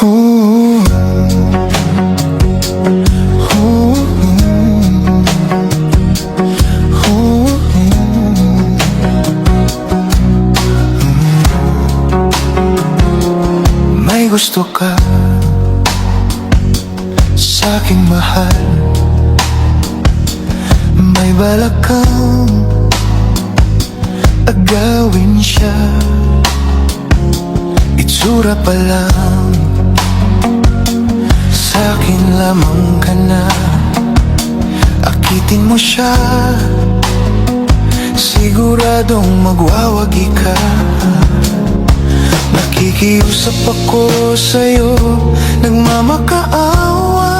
Ooh. May gusto ka sa'king mahal, may balak kang agawin siya. Itsura pa lang, sa'kin lamang ka na. Akitin mo siya, siguradong magwawagi ka. Nakikiusap ako sa'yo, nagmamakaawa.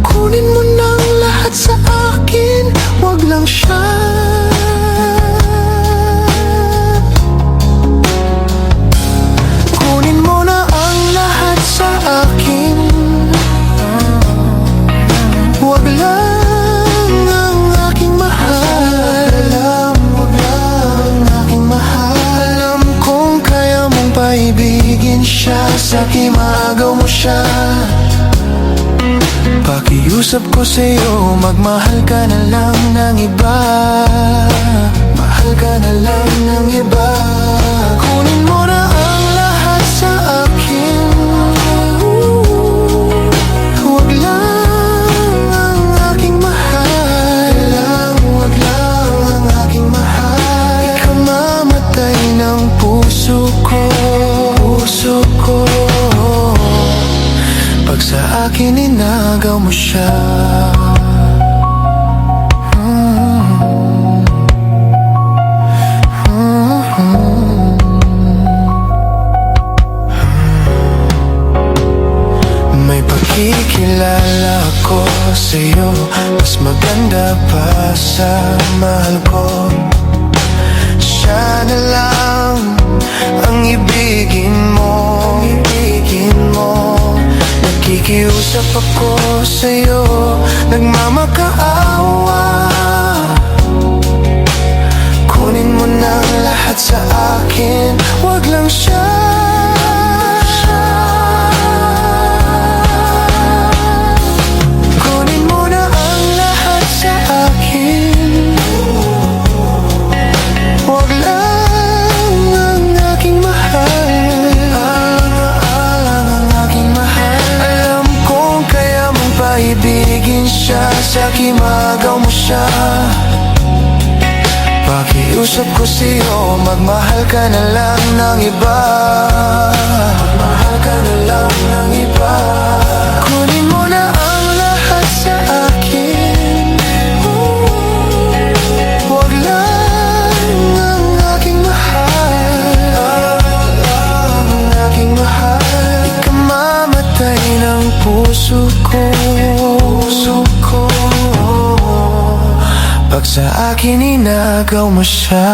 Kunin mo ng lahat sa akin, wag lang siya. Kunin mo na ang lahat sa akin, wag lang ang aking mahal. Wag lang ang aking mahal. Alam kong kaya mong paibigin siya, sa'kin maagaw mo siya. Pakiusap ko sa'yo, magmahal ka na lang ng iba. Mahal ka na lang ng iba. Kunin mo na ang lahat sa akin, wag lang ang aking mahal. Wag lang ang aking mahal. Ikamamatay ng puso ko, puso ko, pag sa akin inagaw mo siya. May pagkikilala ko sa'yo, mas maganda pa sa mahal ko. Siya na lang ang ibigin mo, ibigin mo. Nakikiusap ako sa'yo, nagmamakaawa. Kunin mo na lahat sa akin, wag lang siya. Kunin mo na ang lahat sa akin, wag lang ang aking mahal. Ang aking mahal. Alam kong kaya mong paibigin siya, sa'kin maagaw mo siya. Pakiusap ko sa'yo, magmahal ka na lang ng iba. Magmahal ka na lang ng iba. Kunin mo na ang lahat sa akin, wag lang ang aking mahal. Ang aking mahal. Ikamamatay ng puso ko, puso ko, pag sa akin inagaw mo siya.